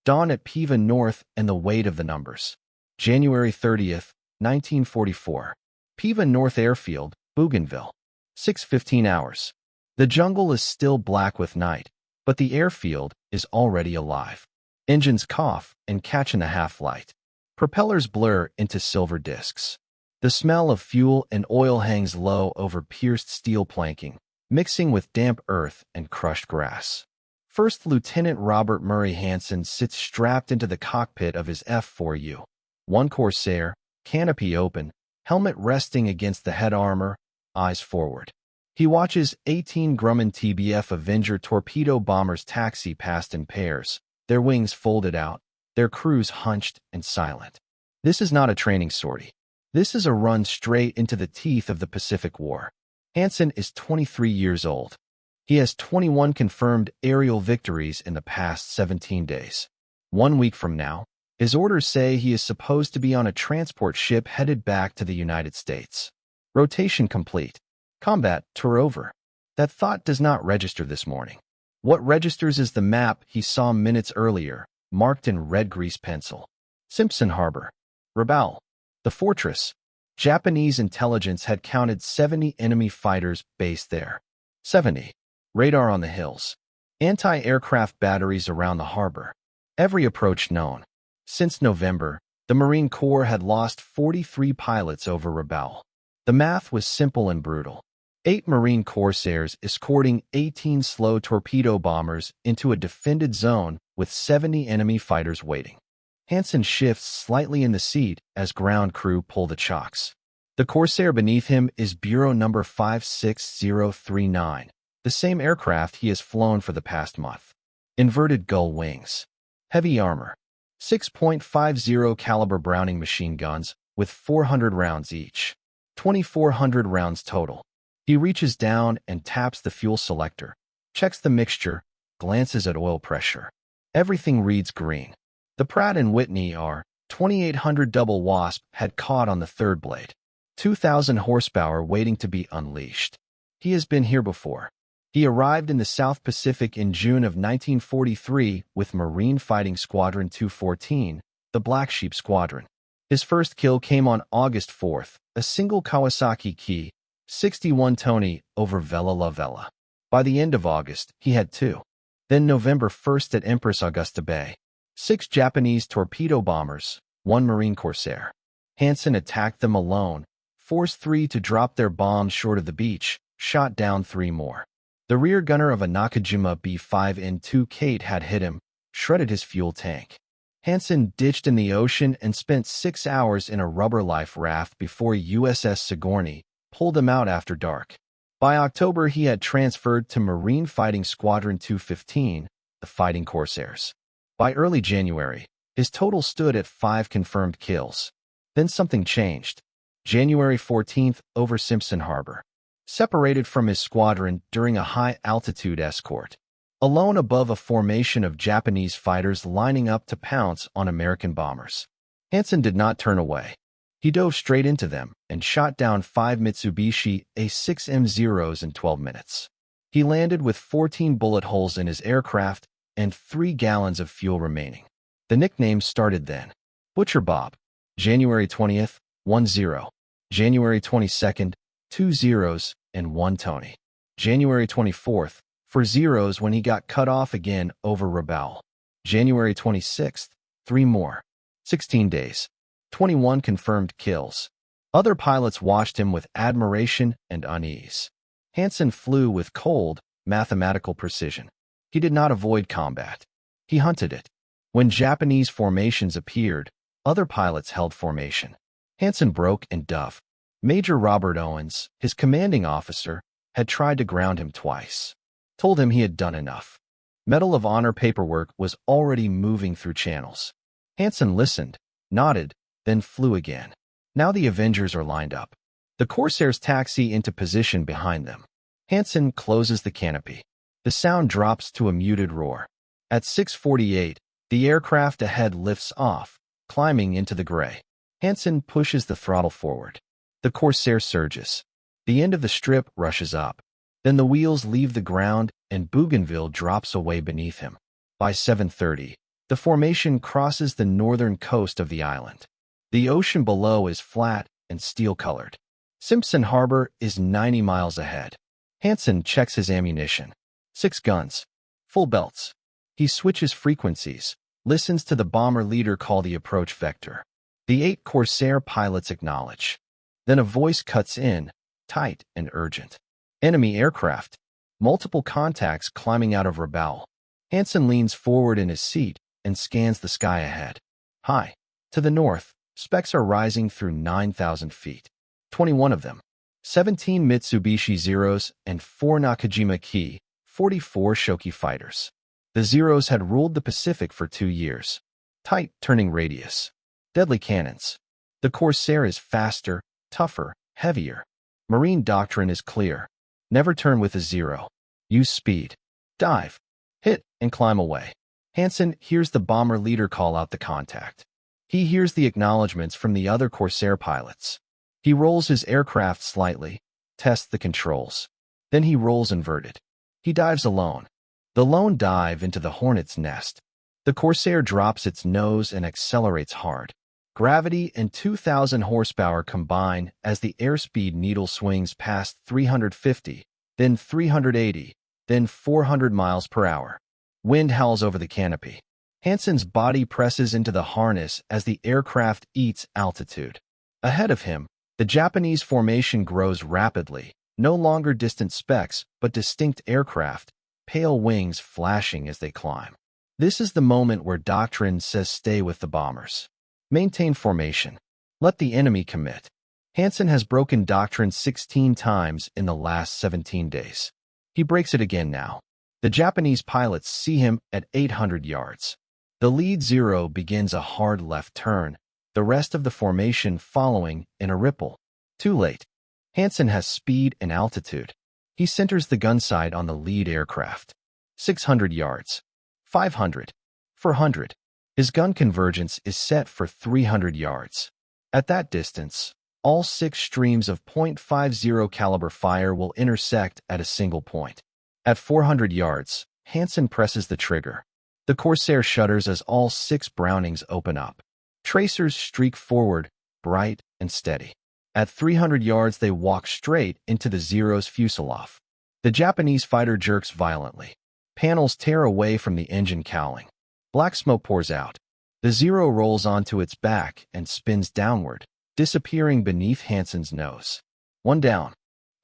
Dawn at Piva North and the weight of the numbers. January 30th, 1944. Piva North Airfield, Bougainville. 6:15 hours. The jungle is still black with night, but the airfield is already alive. Engines cough and catch in the half-light. Propellers blur into silver discs. The smell of fuel and oil hangs low over pierced steel planking, mixing with damp earth and crushed grass. First Lieutenant Robert Murray Hansen sits strapped into the cockpit of his F4U Corsair, canopy open, helmet resting against the head armor, eyes forward. He watches 18 Grumman TBF Avenger torpedo bombers taxi past in pairs, their wings folded out, their crews hunched and silent. This is not a training sortie. This is a run straight into the teeth of the Pacific War. Hansen is 23 years old. He has 21 confirmed aerial victories in the past 17 days. 1 week from now, his orders say he is supposed to be on a transport ship headed back to the United States. Rotation complete. Combat tour over. That thought does not register this morning. What registers is the map he saw minutes earlier, marked in red grease pencil. Simpson Harbor. Rabaul. The fortress. Japanese intelligence had counted 70 enemy fighters based there. 70. Radar on the hills. Anti-aircraft batteries around the harbor. Every approach known. Since November, the Marine Corps had lost 43 pilots over Rabaul. The math was simple and brutal. 8 Marine Corsairs escorting 18 slow torpedo bombers into a defended zone with 70 enemy fighters waiting. Hansen shifts slightly in the seat as ground crew pull the chocks. The Corsair beneath him is Bureau number 56039, the same aircraft he has flown for the past month. Inverted gull wings. Heavy armor. 6.50 caliber Browning machine guns with 400 rounds each. 2,400 rounds total. He reaches down and taps the fuel selector, checks the mixture, glances at oil pressure. Everything reads green. The Pratt & Whitney R-2800 Double Wasp had caught on the third blade. 2,000 horsepower waiting to be unleashed. He has been here before. He arrived in the South Pacific in June of 1943 with Marine Fighting Squadron 214, the Black Sheep Squadron. His first kill came on August 4th, a single Kawasaki Ki 61 Tony over Vela La Vela. By the end of August, he had 2. Then November 1st at Empress Augusta Bay. 6 Japanese torpedo bombers, 1 Marine Corsair. Hansen attacked them alone, forced 3 to drop their bombs short of the beach, shot down 3 more. The rear gunner of a Nakajima B-5N2 Kate had hit him, shredded his fuel tank. Hansen ditched in the ocean and spent 6 hours in a rubber life raft before USS Sigourney pulled him out after dark. By October, he had transferred to Marine Fighting Squadron 215, the Fighting Corsairs. By early January, his total stood at 5 confirmed kills. Then something changed. January 14th over Simpson Harbor. Separated from his squadron during a high-altitude escort. Alone above a formation of Japanese fighters lining up to pounce on American bombers. Hansen did not turn away. He dove straight into them and shot down 5 Mitsubishi A6M0s in 12 minutes. He landed with 14 bullet holes in his aircraft and 3 gallons of fuel remaining. The nicknames started then. Butcher Bob. January 20th, 1-0. January 22nd, 2 zeros and 1 Tony. January 24th, for zeros when he got cut off again over Rabaul. January 26th, 3 more. 16 days. 21 confirmed kills. Other pilots watched him with admiration and unease. Hansen flew with cold, mathematical precision. He did not avoid combat. He hunted it. When Japanese formations appeared, other pilots held formation. Hansen broke and dove. Major Robert Owens, his commanding officer, had tried to ground him twice. Told him he had done enough. Medal of Honor paperwork was already moving through channels. Hansen listened, nodded, then flew again. Now the Avengers are lined up. The Corsairs taxi into position behind them. Hansen closes the canopy. The sound drops to a muted roar. At 6:48, the aircraft ahead lifts off, climbing into the gray. Hansen pushes the throttle forward. The Corsair surges. The end of the strip rushes up. Then the wheels leave the ground and Bougainville drops away beneath him. By 7:30, The formation crosses the northern coast of the island. The ocean below is flat and steel-colored. Simpson Harbor is 90 miles ahead. Hansen checks his ammunition. 6 guns. Full belts. He switches frequencies, listens to the bomber leader call the approach vector. The 8 Corsair pilots acknowledge. Then a voice cuts in, tight and urgent. Enemy aircraft. Multiple contacts climbing out of Rabaul. Hansen leans forward in his seat and scans the sky ahead. High. To the north, specks are rising through 9,000 feet. 21 of them. 17 Mitsubishi Zeros and 4 Nakajima Ki, 44 Shoki fighters. The Zeros had ruled the Pacific for 2 years. Tight turning radius. Deadly cannons. The Corsair is faster, tougher, heavier. Marine doctrine is clear. Never turn with a Zero. Use speed. Dive. Hit and climb away. Hansen hears the bomber leader call out the contact. He hears the acknowledgments from the other Corsair pilots. He rolls his aircraft slightly, tests the controls. Then he rolls inverted. He dives alone. The lone dive into the hornet's nest. The Corsair drops its nose and accelerates hard. Gravity and 2,000 horsepower combine as the airspeed needle swings past 350, then 380, then 400 miles per hour. Wind howls over the canopy. Hansen's body presses into the harness as the aircraft eats altitude. Ahead of him, the Japanese formation grows rapidly, no longer distant specks, but distinct aircraft, pale wings flashing as they climb. This is the moment where doctrine says stay with the bombers. Maintain formation. Let the enemy commit. Hansen has broken doctrine 16 times in the last 17 days. He breaks it again now. The Japanese pilots see him at 800 yards. The lead Zero begins a hard left turn, the rest of the formation following in a ripple. Too late. Hansen has speed and altitude. He centers the gun sight on the lead aircraft. 600 yards. 500. 400. His gun convergence is set for 300 yards. At that distance, all 6 streams of .50 caliber fire will intersect at a single point. At 400 yards, Hansen presses the trigger. The Corsair shudders as all 6 Brownings open up. Tracers streak forward, bright and steady. At 300 yards, they walk straight into the Zero's fuselage. The Japanese fighter jerks violently. Panels tear away from the engine cowling. Black smoke pours out. The Zero rolls onto its back and spins downward, disappearing beneath Hansen's nose. 1 down.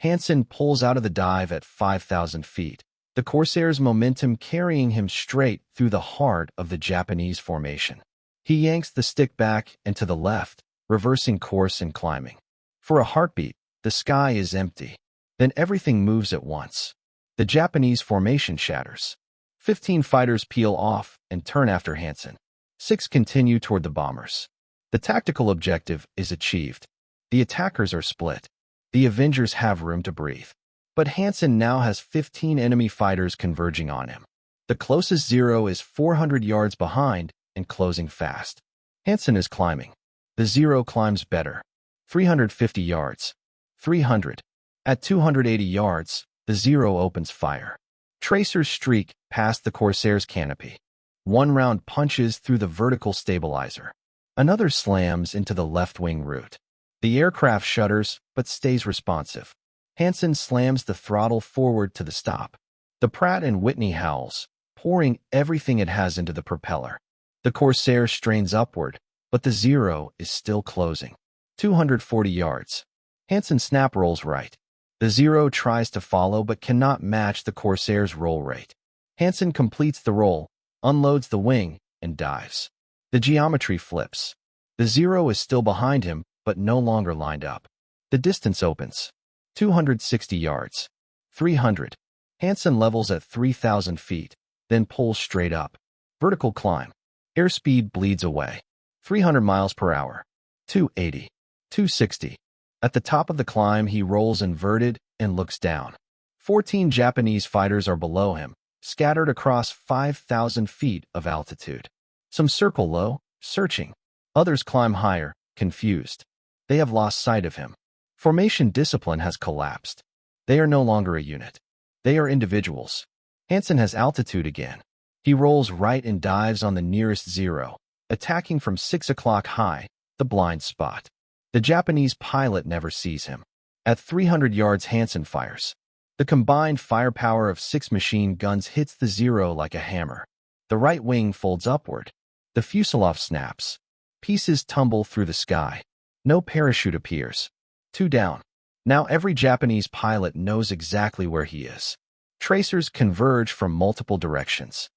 Hansen pulls out of the dive at 5,000 feet, the Corsair's momentum carrying him straight through the heart of the Japanese formation. He yanks the stick back and to the left, reversing course and climbing. For a heartbeat, the sky is empty. Then everything moves at once. The Japanese formation shatters. 15 fighters peel off and turn after Hansen. 6 continue toward the bombers. The tactical objective is achieved. The attackers are split. The Avengers have room to breathe. But Hansen now has 15 enemy fighters converging on him. The closest Zero is 400 yards behind and closing fast. Hansen is climbing. The Zero climbs better. 350 yards. 300. At 280 yards, the Zero opens fire. Tracers streak past the Corsair's canopy. 1 round punches through the vertical stabilizer. Another slams into the left wing root. The aircraft shudders, but stays responsive. Hansen slams the throttle forward to the stop. The Pratt & Whitney howls, pouring everything it has into the propeller. The Corsair strains upward, but the Zero is still closing. 240 yards. Hansen snap rolls right. The Zero tries to follow but cannot match the Corsair's roll rate. Hansen completes the roll, unloads the wing, and dives. The geometry flips. The Zero is still behind him, but no longer lined up. The distance opens. 260 yards. 300. Hansen levels at 3,000 feet, then pulls straight up. Vertical climb. Airspeed bleeds away. 300 miles per hour. 280. 260. At the top of the climb, he rolls inverted and looks down. 14 Japanese fighters are below him, scattered across 5,000 feet of altitude. Some circle low, searching. Others climb higher, confused. They have lost sight of him. Formation discipline has collapsed. They are no longer a unit. They are individuals. Hansen has altitude again. He rolls right and dives on the nearest zero, attacking from 6 o'clock high, the blind spot. The Japanese pilot never sees him. At 300 yards, Hansen fires. The combined firepower of 6 machine guns hits the zero like a hammer. The right wing folds upward. The fuselage snaps. Pieces tumble through the sky. No parachute appears. 2 down. Now every Japanese pilot knows exactly where he is. Tracers converge from multiple directions.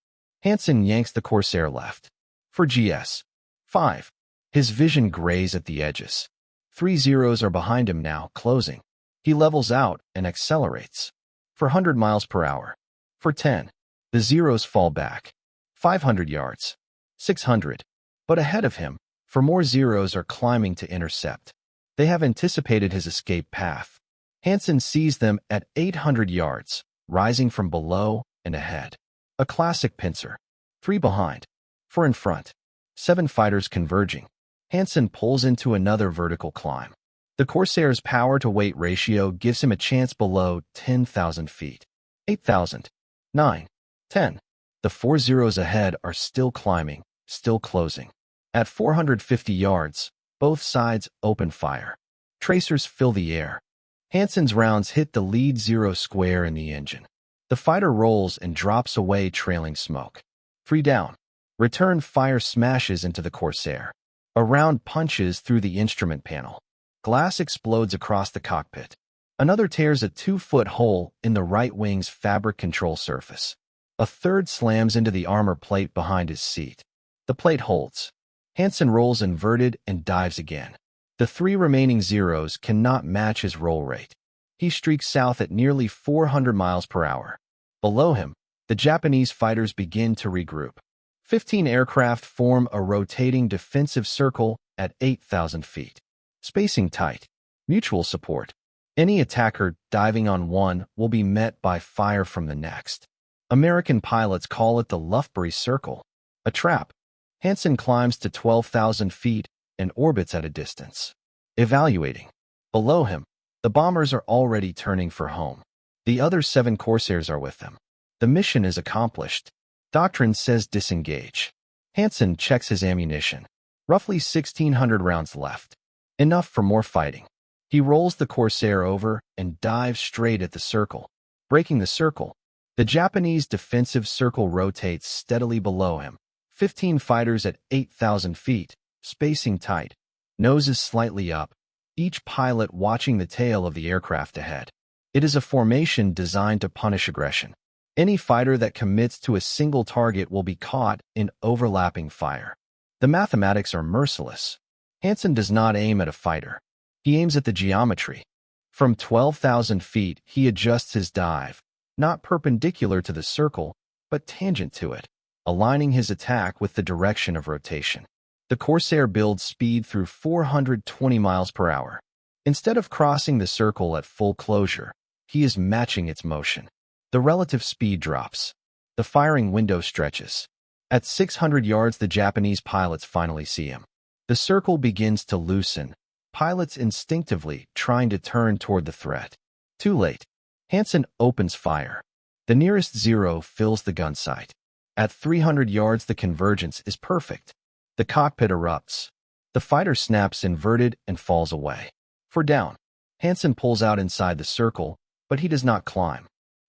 Hansen yanks the Corsair left. For GS. 5. His vision grays at the edges. 3 zeros are behind him now, closing. He levels out and accelerates. For 100 miles per hour. For 10. The zeros fall back. 500 yards. 600. But ahead of him, for more zeros are climbing to intercept. They have anticipated his escape path. Hansen sees them at 800 yards, rising from below and ahead. A classic pincer. 3 behind. 4 in front. 7 fighters converging. Hansen pulls into another vertical climb. The Corsair's power-to-weight ratio gives him a chance below 10,000 feet. 8,000. 9. 10. The 4 zeros ahead are still climbing, still closing. At 450 yards, both sides open fire. Tracers fill the air. Hansen's rounds hit the lead zero square in the engine. The fighter rolls and drops away, trailing smoke. 3 down. Return fire smashes into the Corsair. A round punches through the instrument panel. Glass explodes across the cockpit. Another tears a 2-foot hole in the right wing's fabric control surface. A third slams into the armor plate behind his seat. The plate holds. Hansen rolls inverted and dives again. The 3 remaining zeros cannot match his roll rate. He streaks south at nearly 400 miles per hour. Below him, the Japanese fighters begin to regroup. 15 aircraft form a rotating defensive circle at 8,000 feet. Spacing tight. Mutual support. Any attacker diving on one will be met by fire from the next. American pilots call it the Lufbery Circle. A trap. Hansen climbs to 12,000 feet and orbits at a distance. Evaluating. Below him, the bombers are already turning for home. The other 7 Corsairs are with them. The mission is accomplished. Doctrine says disengage. Hansen checks his ammunition. Roughly 1,600 rounds left. Enough for more fighting. He rolls the Corsair over and dives straight at the circle. Breaking the circle, the Japanese defensive circle rotates steadily below him. 15 fighters at 8,000 feet, spacing tight. Noses slightly up, each pilot watching the tail of the aircraft ahead. It is a formation designed to punish aggression. Any fighter that commits to a single target will be caught in overlapping fire. The mathematics are merciless. Hansen does not aim at a fighter. He aims at the geometry. From 12,000 feet, he adjusts his dive, not perpendicular to the circle, but tangent to it, aligning his attack with the direction of rotation. The Corsair builds speed through 420 miles per hour. Instead of crossing the circle at full closure, he is matching its motion. The relative speed drops. The firing window stretches. At 600 yards, the Japanese pilots finally see him. The circle begins to loosen, pilots instinctively trying to turn toward the threat. Too late. Hansen opens fire. The nearest zero fills the gun sight. At 300 yards, the convergence is perfect. The cockpit erupts. The fighter snaps inverted and falls away. For down. Hansen pulls out inside the circle, but he does not climb.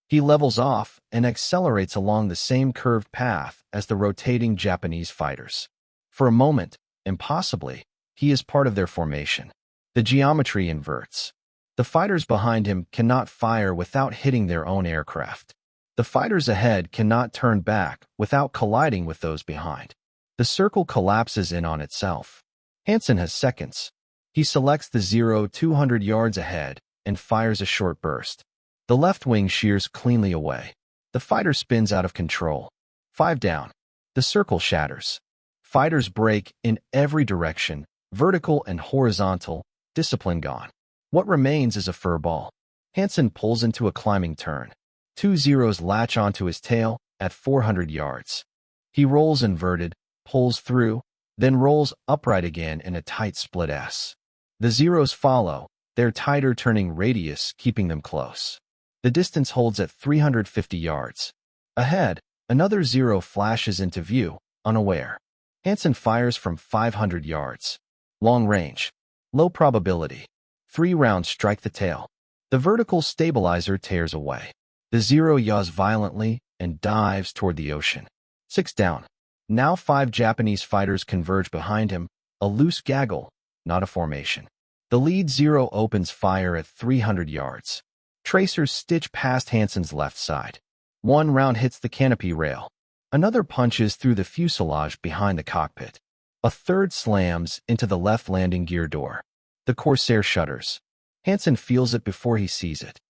He levels off and accelerates along the same curved path as the rotating Japanese fighters. For a moment, impossibly, he is part of their formation. The geometry inverts. The fighters behind him cannot fire without hitting their own aircraft. The fighters ahead cannot turn back without colliding with those behind. The circle collapses in on itself. Hansen has seconds. He selects the zero 200 yards ahead and fires a short burst. The left wing shears cleanly away. The fighter spins out of control. 5 down. The circle shatters. Fighters break in every direction, vertical and horizontal, discipline gone. What remains is a fur ball. Hansen pulls into a climbing turn. 2 zeros latch onto his tail at 400 yards. He rolls inverted, pulls through, then rolls upright again in a tight split S. The zeros follow, their tighter turning radius keeping them close. The distance holds at 350 yards. Ahead, Another zero flashes into view, unaware. Hansen fires from 500 yards. Long range. Low probability. 3 rounds strike the tail. The vertical stabilizer tears away. The zero yaws violently and dives toward the ocean. 6 down. Now 5 Japanese fighters converge behind him, a loose gaggle, not a formation. The lead zero opens fire at 300 yards. Tracers stitch past Hansen's left side. 1 round hits the canopy rail. Another punches through the fuselage behind the cockpit. A third slams into the left landing gear door. The Corsair shudders. Hansen feels it before he sees it.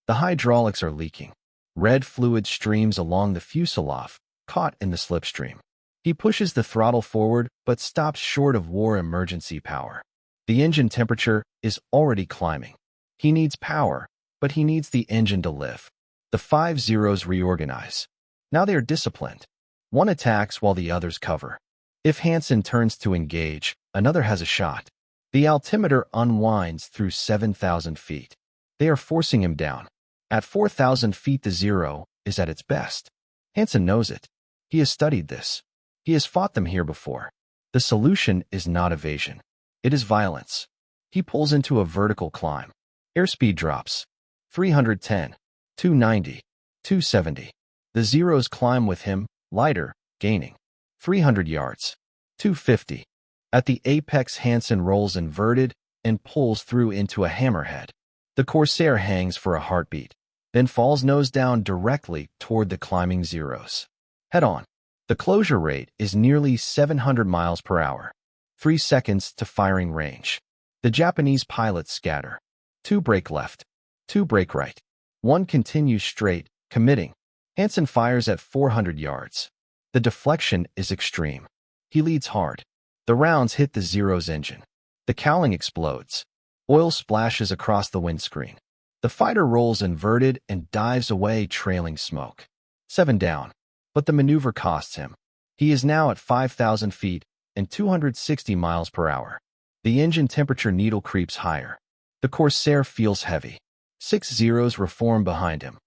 The hydraulics are leaking. Red fluid streams along the fuselage, caught in the slipstream. He pushes the throttle forward but stops short of war emergency power. The engine temperature is already climbing. He needs power, but he needs the engine to live. The 5 zeros reorganize. Now they are disciplined. One attacks while the others cover. If Hansen turns to engage, another has a shot. The altimeter unwinds through 7,000 feet. They are forcing him down. At 4,000 feet the zero is at its best. Hansen knows it. He has studied this. He has fought them here before. The solution is not evasion. It is violence. He pulls into a vertical climb. Airspeed drops. 310, 290, 270. The zeros climb with him, lighter, gaining. 300 yards. 250. At the apex Hansen rolls inverted and pulls through into a hammerhead. The Corsair hangs for a heartbeat, then falls nose down directly toward the climbing zeros. Head on. The closure rate is nearly 700 miles per hour. 3 seconds to firing range. The Japanese pilots scatter. 2 brake left. 2 brake right. 1 continues straight, committing. Hansen fires at 400 yards. The deflection is extreme. He leads hard. The rounds hit the zero's engine. The cowling explodes. Oil splashes across the windscreen. The fighter rolls inverted and dives away trailing smoke. 7 down. But the maneuver costs him. He is now at 5,000 feet and 260 miles per hour. The engine temperature needle creeps higher. The Corsair feels heavy. 6 zeros reform behind him.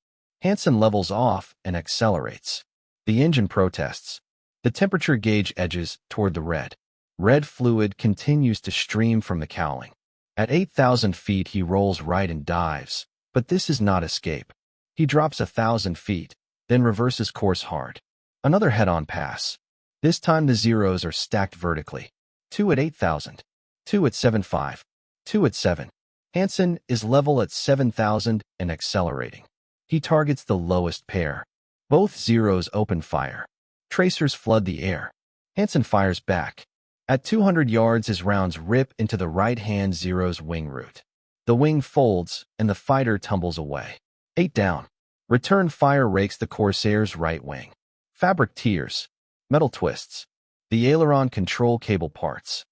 Hansen levels off and accelerates. The engine protests. The temperature gauge edges toward the red. Red fluid continues to stream from the cowling. At 8,000 feet he rolls right and dives, but this is not escape. He drops 1,000 feet, then reverses course hard. Another head-on pass. This time the zeros are stacked vertically. 2 at 8,000. 2 at 7.5. 2 at 7. Hansen is level at 7,000 and accelerating. He targets the lowest pair. Both zeros open fire. Tracers flood the air. Hansen fires back. At 200 yards his rounds rip into the right-hand zero's wing root. The wing folds and the fighter tumbles away. 8 down. Return fire rakes the Corsair's right wing. Fabric tears. Metal twists. The aileron control cable parts.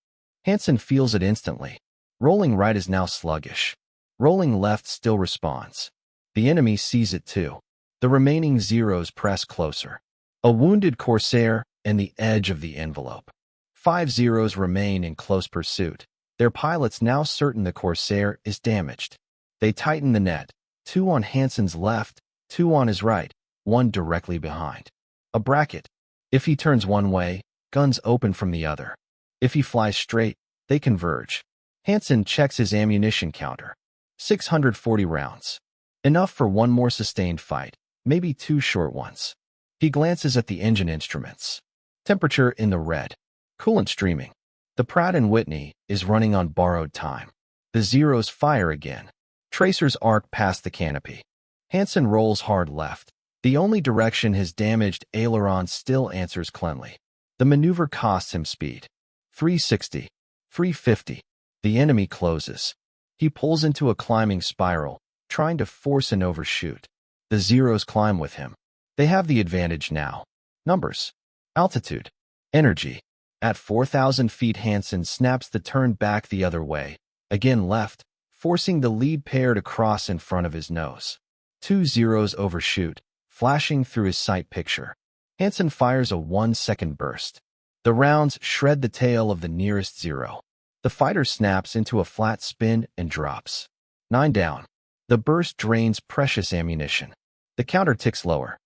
Hansen feels it instantly. Rolling right is now sluggish. Rolling left still responds. The enemy sees it too. The remaining zeros press closer. A wounded Corsair and the edge of the envelope. 5 zeros remain in close pursuit. Their pilots now certain the Corsair is damaged. They tighten the net. 2 on Hansen's left, 2 on his right, 1 directly behind. A bracket. If he turns one way, guns open from the other. If he flies straight, they converge. Hansen checks his ammunition counter. 640 rounds. Enough for 1 more sustained fight, maybe 2 short ones. He glances at the engine instruments. Temperature in the red. Coolant streaming. The Pratt & Whitney is running on borrowed time. The zeros fire again. Tracers arc past the canopy. Hansen rolls hard left. The only direction his damaged aileron still answers cleanly. The maneuver costs him speed. 360. 350. The enemy closes. He pulls into a climbing spiral, trying to force an overshoot. The zeros climb with him. They have the advantage now. Numbers. Altitude. Energy. At 4,000 feet Hansen snaps the turn back the other way, again left, forcing the lead pair to cross in front of his nose. 2 zeros overshoot, flashing through his sight picture. Hansen fires a 1-second burst. The rounds shred the tail of the nearest zero. The fighter snaps into a flat spin and drops. 9 down. The burst drains precious ammunition. The counter ticks lower.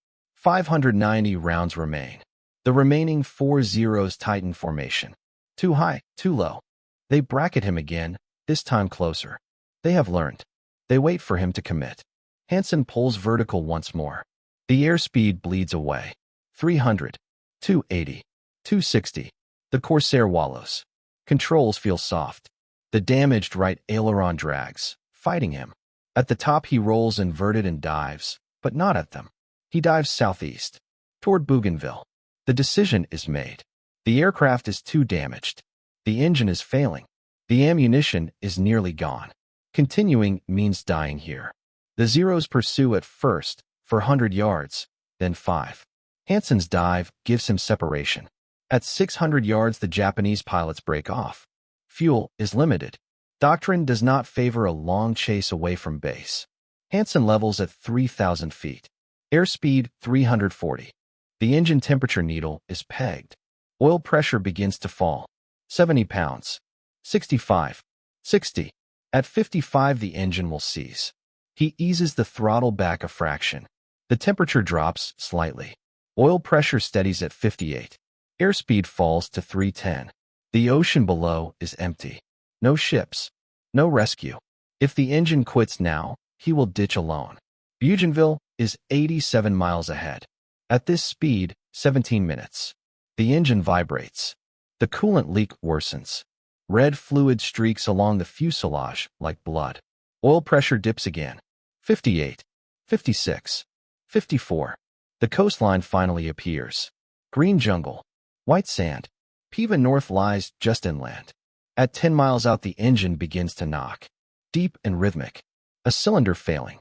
590 rounds remain. The remaining 4 Zeros tighten formation. Too high, too low. They bracket him again, this time closer. They have learned. They wait for him to commit. Hansen pulls vertical once more. The airspeed bleeds away. 300, 280, 260. The Corsair wallows. Controls feel soft. The damaged right aileron drags, fighting him. At the top he rolls inverted and dives, but not at them. He dives southeast, toward Bougainville. The decision is made. The aircraft is too damaged. The engine is failing. The ammunition is nearly gone. Continuing means dying here. The Zeros pursue at first, for 100 yards, then 5. Hansen's dive gives him separation. At 600 yards the Japanese pilots break off. Fuel is limited. Doctrine does not favor a long chase away from base. Hansen levels at 3,000 feet. Airspeed 340. The engine temperature needle is pegged. Oil pressure begins to fall. 70 pounds. 65. 60. At 55 the engine will cease. He eases the throttle back a fraction. The temperature drops slightly. Oil pressure steadies at 58. Airspeed falls to 310. The ocean below is empty. No ships. No rescue. If the engine quits now, he will ditch alone. Bougainville is 87 miles ahead. At this speed, 17 minutes. The engine vibrates. The coolant leak worsens. Red fluid streaks along the fuselage like blood. Oil pressure dips again. 58. 56. 54. The coastline finally appears. Green jungle. White sand. Piva North lies just inland. At 10 miles out the engine begins to knock. Deep and rhythmic. A cylinder failing.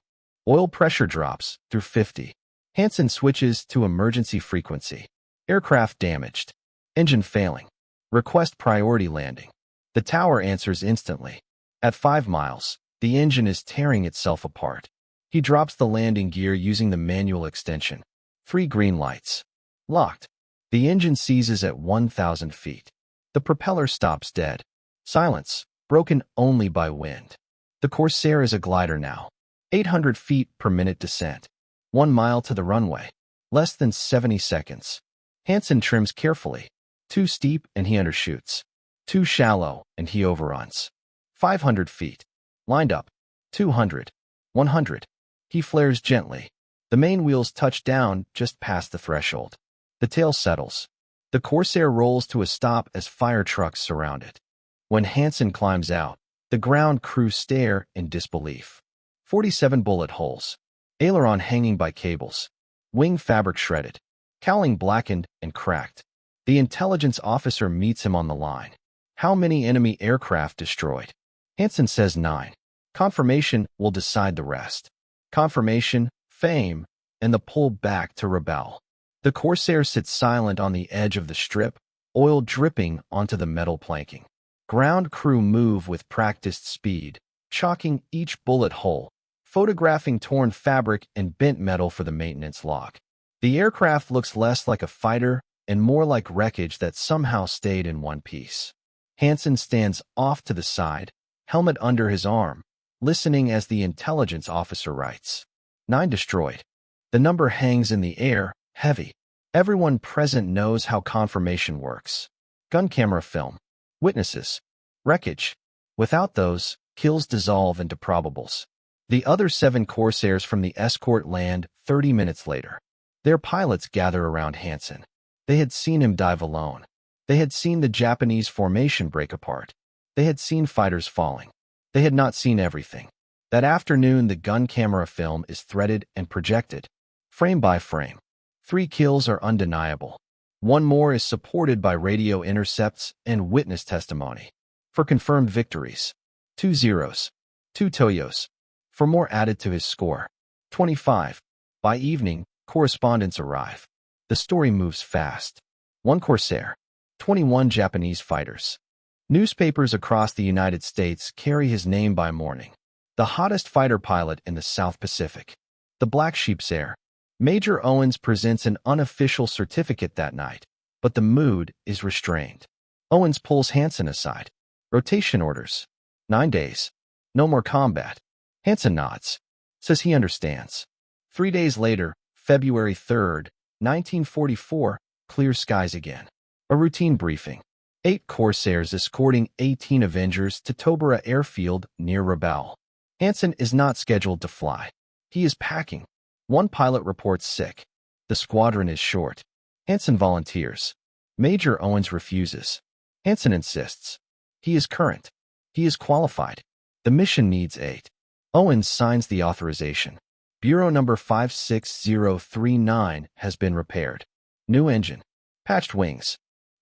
Oil pressure drops through 50. Hansen switches to emergency frequency. Aircraft damaged. Engine failing. Request priority landing. The tower answers instantly. At 5 miles, the engine is tearing itself apart. He drops the landing gear using the manual extension. 3 green lights. Locked. The engine seizes at 1,000 feet. The propeller stops dead. Silence, broken only by wind. The Corsair is a glider now. 800 feet per minute descent. 1 mile to the runway. Less than 70 seconds. Hansen trims carefully. Too steep and he undershoots. Too shallow and he overruns. 500 feet. Lined up. 200. 100. He flares gently. The main wheels touch down just past the threshold. The tail settles. The Corsair rolls to a stop as fire trucks surround it. When Hansen climbs out, the ground crew stare in disbelief. 47 bullet holes. Aileron hanging by cables. Wing fabric shredded. Cowling blackened and cracked. The intelligence officer meets him on the line. How many enemy aircraft destroyed? Hansen says 9. Confirmation will decide the rest. Confirmation, fame, and the pull back to Rabaul. The Corsair sits silent on the edge of the strip, oil dripping onto the metal planking. Ground crew move with practiced speed, chalking each bullet hole, photographing torn fabric and bent metal for the maintenance log. The aircraft looks less like a fighter and more like wreckage that somehow stayed in one piece. Hansen stands off to the side, helmet under his arm, listening as the intelligence officer writes. 9 destroyed. The number hangs in the air, heavy. Everyone present knows how confirmation works. Gun camera film. Witnesses. Wreckage. Without those, kills dissolve into probables. The other 7 Corsairs from the escort land 30 minutes later. Their pilots gather around Hansen. They had seen him dive alone. They had seen the Japanese formation break apart. They had seen fighters falling. They had not seen everything. That afternoon, the gun camera film is threaded and projected, frame by frame. 3 kills are undeniable. 1 more is supported by radio intercepts and witness testimony. For confirmed victories, 2 zeros, 2 Toyos. For more added to his score, 25. By evening, correspondents arrive. The story moves fast. 1 Corsair, 21 Japanese fighters. Newspapers across the United States carry his name by morning. The hottest fighter pilot in the South Pacific. The Black Sheep's heir. Major Owens presents an unofficial certificate that night, but the mood is restrained. Owens pulls Hansen aside. Rotation orders. 9 days. No more combat. Hansen nods. Says he understands. 3 days later, February 3rd, 1944, clear skies again. A routine briefing. 8 Corsairs escorting 18 Avengers to Tobera airfield near Rabaul. Hansen is not scheduled to fly. He is packing. One pilot reports sick. The squadron is short. Hansen volunteers. Major Owens refuses. Hansen insists. He is current. He is qualified. The mission needs 8. Owens signs the authorization. Bureau number 56039 has been repaired. New engine. Patched wings.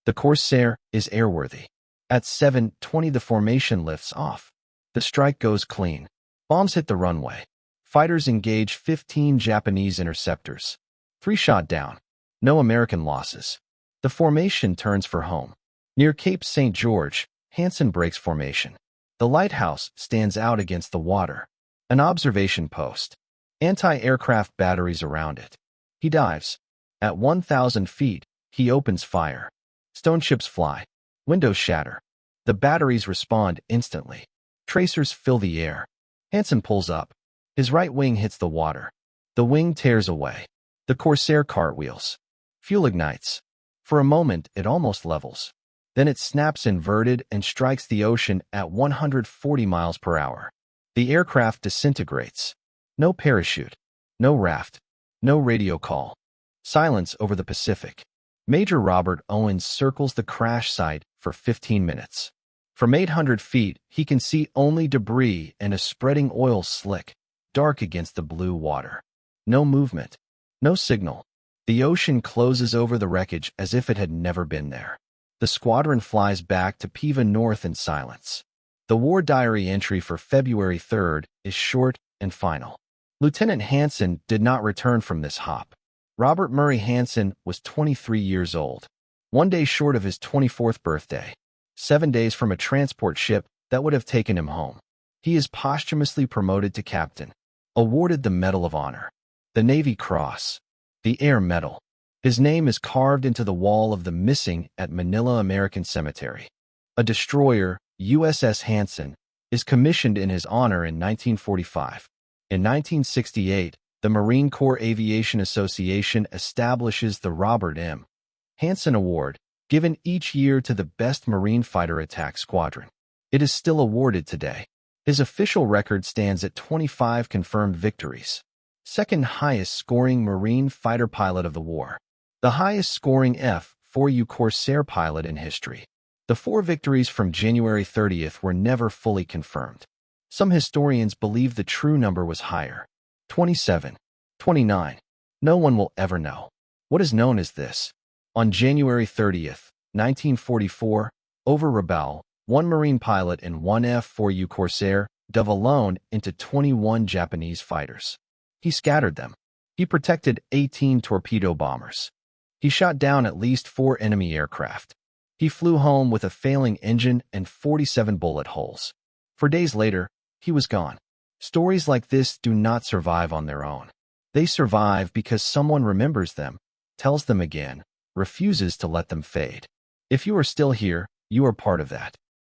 The Corsair is airworthy. At 7:20 the formation lifts off. The strike goes clean. Bombs hit the runway. Fighters engage 15 Japanese interceptors. 3 shot down. No American losses. The formation turns for home. Near Cape St. George, Hansen breaks formation. The lighthouse stands out against the water. An observation post. Anti-aircraft batteries around it. He dives. At 1,000 feet, he opens fire. Stone chips fly. Windows shatter. The batteries respond instantly. Tracers fill the air. Hansen pulls up. His right wing hits the water. The wing tears away. The Corsair cartwheels. Fuel ignites. For a moment, it almost levels. Then it snaps inverted and strikes the ocean at 140 miles per hour. The aircraft disintegrates. No parachute. No raft. No radio call. Silence over the Pacific. Major Robert Owens circles the crash site for 15 minutes. From 800 feet, he can see only debris and a spreading oil slick, dark against the blue water. No movement. No signal. The ocean closes over the wreckage as if it had never been there. The squadron flies back to Piva North in silence. The war diary entry for February 3rd is short and final. Lieutenant Hansen did not return from this hop. Robert Murray Hansen was 23 years old, 1 day short of his 24th birthday, 7 days from a transport ship that would have taken him home. He is posthumously promoted to captain, awarded the Medal of Honor, the Navy Cross, the Air Medal. His name is carved into the wall of the missing at Manila American Cemetery. A destroyer, USS Hansen, is commissioned in his honor in 1945. In 1968, the Marine Corps Aviation Association establishes the Robert M. Hansen Award, given each year to the best Marine fighter attack squadron. It is still awarded today. His official record stands at 25 confirmed victories. Second highest scoring Marine fighter pilot of the war. The highest scoring F4U Corsair pilot in history. The 4 victories from January 30th were never fully confirmed. Some historians believe the true number was higher. 27, 29. No one will ever know. What is known as this? On January 30th, 1944, over Rabaul, 1 Marine pilot and 1 F4U Corsair dove alone into 21 Japanese fighters. He scattered them. He protected 18 torpedo bombers. He shot down at least 4 enemy aircraft. He flew home with a failing engine and 47 bullet holes. For days later, he was gone. Stories like this do not survive on their own. They survive because someone remembers them, tells them again, refuses to let them fade. If you are still here, you are part of that.